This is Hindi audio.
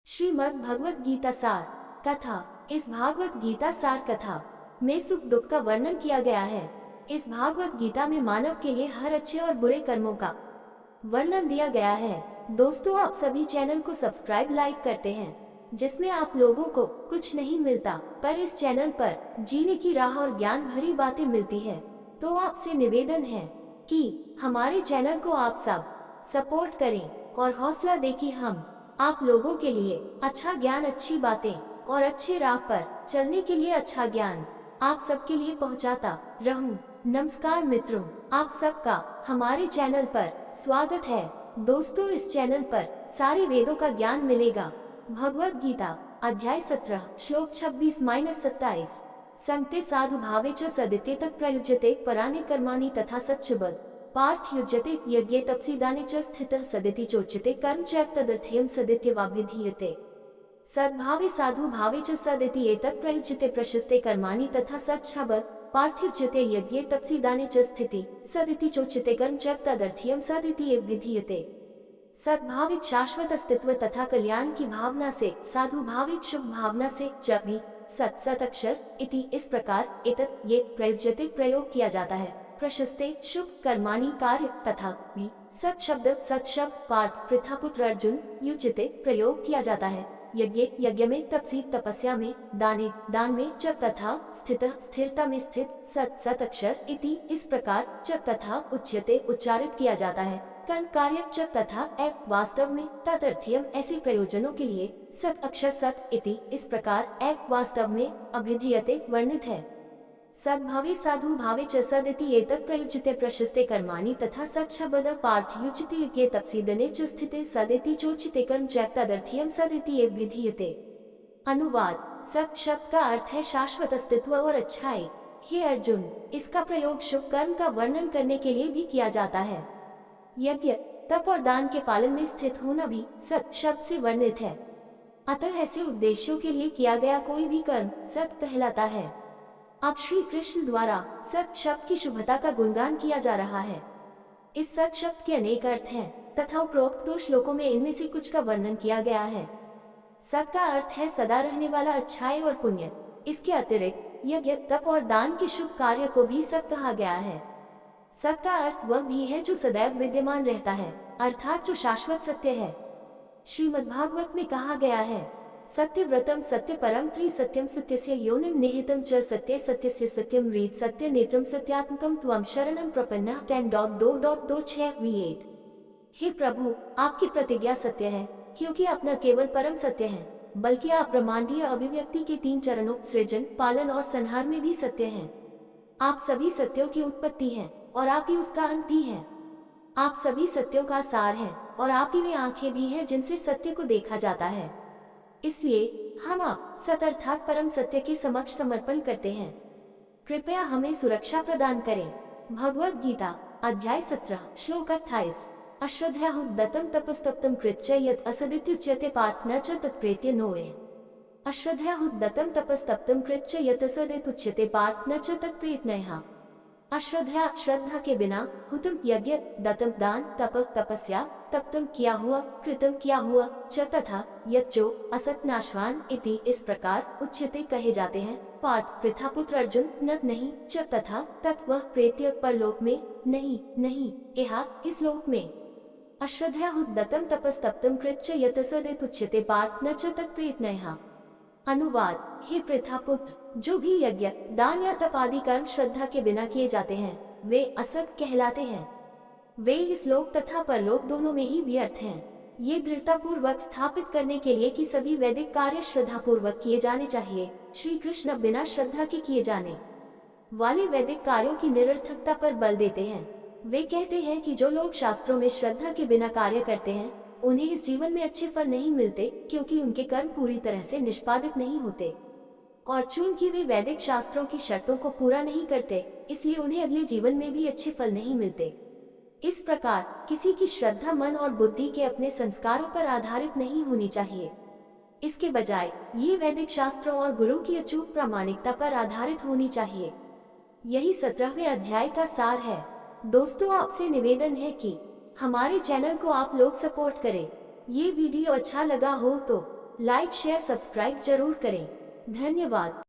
श्रीमद् भगवत गीता सार कथा। इस भागवत गीता सार कथा में सुख दुख का वर्णन किया गया है। इस भागवत गीता में मानव के लिए हर अच्छे और बुरे कर्मों का वर्णन दिया गया है। दोस्तों, आप सभी चैनल को सब्सक्राइब लाइक करते हैं, जिसमें आप लोगों को कुछ नहीं मिलता, पर इस चैनल पर जीने की राह और ज्ञान भरी बातें मिलती है। तो आपसे निवेदन है कि हमारे चैनल को आप सब सपोर्ट करें और हौसला दें कि हम आप लोगों के लिए अच्छा ज्ञान, अच्छी बातें और अच्छे राह पर चलने के लिए अच्छा ज्ञान आप सबके लिए पहुंचाता रहूं। नमस्कार मित्रों, आप सबका हमारे चैनल पर स्वागत है। दोस्तों, इस चैनल पर सारे वेदों का ज्ञान मिलेगा। भगवत गीता अध्याय 17 श्लोक 26-27। संते साधु भावे च सदित्य तक प्रयुज्यते पराने कर्माणि तथा सच्चबद पार्थ युज्यते यज्ञे तपसीदाने च स्थितः सदिति चोच्यते कर्म च तदर्थयं सदित्यवाभिधीयते। सद्भावे साधु भावे च सदिति एतत् प्रयुज्यते प्रशस्ते कर्माणि तथा सच्छबद पार्थ्युज्यते यज्ञे तपसीदाने च स्थिति सदिति चोच्यते कर्म च तदर्थयं सदित्यवाभिधीयते। सद्भाविक शाश्वत अस्तित्व तथा कल्याण की भावना से, साधु भाविक शुभ भावना से च भी सत अक्षर इति इस प्रकार एतत् ये प्रयुज्यते प्रयोग किया जाता है। प्रशस्ते शुभ कर्माणि कार्य तथा भी सत शब्द पार्थ पृथापुत्र अर्जुन युज्यते प्रयोग किया जाता है। यज्ञ में तपसी तपस्या में, दाने दान में च तथा स्थित स्थिरता में स्थित सत अक्षर इति इस प्रकार च तथा उच्यते उच्चारित किया जाता है। कर्म कार्य च तथा एव वास्तव में तदर्थयम ऐसे प्रयोजनों के लिए सत अक्षर सत इति इस प्रकार एव वास्तव में अभिधीयते वर्णित है। सद्भावे साधु भावे च सदिति एतत् प्रयुज्यते प्रशस्ते कर्माणि तथा सच्छबद पार्थ युज्यते यज्ञे तपसीदने च स्थिते सदिति चोच्यते कर्म च तदर्थयं सदित्यवाभिधीयते। अनुवाद। सत शब्द का अर्थ है शाश्वत अस्तित्व और अच्छाई। हे अर्जुन, इसका प्रयोग शुभ कर्म का वर्णन करने के लिए भी किया जाता है। यज्ञ, तप और दान के पालन में स्थित होना भी सत शब्द से वर्णित है। अतः ऐसे उद्देश्यों के लिए किया गया कोई भी कर्म सत कहलाता है। अब श्री कृष्ण द्वारा सत शब्द की शुभता का गुणगान किया जा रहा है। इस सत शब्द के अनेक अर्थ हैं तथा उपरोक्त 2 श्लोकों में इनमें से कुछ का वर्णन किया गया है। सत का अर्थ है सदा रहने वाला अच्छाई और पुण्य। इसके अतिरिक्त यज्ञ, तप और दान के शुभ कार्य को भी सत कहा गया है। सत का अर्थ वह भी है जो सदैव विद्यमान रहता है, अर्थात जो शाश्वत सत्य है। श्रीमद्भागवत में कहा गया है, सत्यव्रतम सत्य परम त्रिसत्यम सत्यस्य योनिम निहितम च सत्य सत्यस्य सत्यम रीत सत्य नेत्रम सत्यात्मकम त्वं शरणं प्रपन्नः 10.2.26V8। हे प्रभु, आपकी प्रतिज्ञा सत्य है, क्योंकि आप न केवल परम सत्य हैं, बल्कि आप ब्रह्मांडीय अभिव्यक्ति के 3 चरणों सृजन, पालन और संहार में भी सत्य हैं। आप सभी सत्यों की उत्पत्ति हैं और आप ही उसका अंत भी हैं। आप सभी सत्यों का सार हैं और आप ही वे आंखें भी हैं जिनसे सत्य को देखा जाता है। इसलिए हम आप सत अर्थात परम सत्य के समक्ष समर्पण करते हैं। कृपया हमें सुरक्षा प्रदान करें। भगवत गीता अध्याय 17 श्लोक 28। अश्रद्धयाहुदत्तं तपस्तप्तं कृत्य यत् असदित्युच्यते पार्थ न च तत्प्रेत्य नोए। अश्रद्धयाहुदत्तं तपस्तप्तं कृत्य यत् असदित्युच्यते पार्थ न च तत्प्रेत्य। अश्रद्धा श्रद्धा के बिना, हुतम यज्ञ, दत्तम दान, तप तपस्या, तप्तम किया हुआ, कृतम किया हुआ, च तथा यज्जो असत नाशवान इति इस प्रकार उच्यते कहे जाते हैं। पार्थ पृथापुत्र अर्जुन न नहीं, च तथा तत् वह प्रेत्य परलोक में, नहीं यहाँ इस लोक में। अश्रद्धयाहुदत्तं तपस्तप्तं कृत्य यत् असदित्युच्यते पार्थ न च तत्प्रेत्य। अनुवाद। हे पृथापुत्र, जो भी यज्ञ, दान या तप आदि कर्म श्रद्धा के बिना किए जाते हैं, वे असत कहलाते हैं। वे इस लोक तथा परलोक दोनों में ही व्यर्थ हैं। ये दृढ़ता पूर्वक स्थापित करने के लिए कि सभी वैदिक कार्य श्रद्धा पूर्वक किए जाने चाहिए। श्री कृष्ण बिना श्रद्धा के किए जाने वाले वैदिक कार्यों की निरर्थकता पर बल देते हैं। वे कहते हैं कि जो लोग शास्त्रों में श्रद्धा के बिना कार्य करते हैं, उन्हें इस जीवन में अच्छे फल नहीं मिलते, क्योंकि उनके कर्म पूरी तरह से निष्पादित नहीं होते। और चूंकि वे वैदिक शास्त्रों की शर्तों को पूरा नहीं करते, इसलिए उन्हें अगले जीवन में भी अच्छे फल नहीं मिलते। इस प्रकार किसी की श्रद्धा मन और बुद्धि के अपने संस्कारों पर आधारित नहीं होनी चाहिए। इसके बजाय ये वैदिक शास्त्रों और गुरु की अचूक प्रामाणिकता पर आधारित होनी चाहिए। यही 17वें अध्याय का सार है। दोस्तों, आपसे निवेदन है कि हमारे चैनल को आप लोग सपोर्ट करें। ये वीडियो अच्छा लगा हो तो लाइक शेयर सब्सक्राइब जरूर करें। धन्यवाद।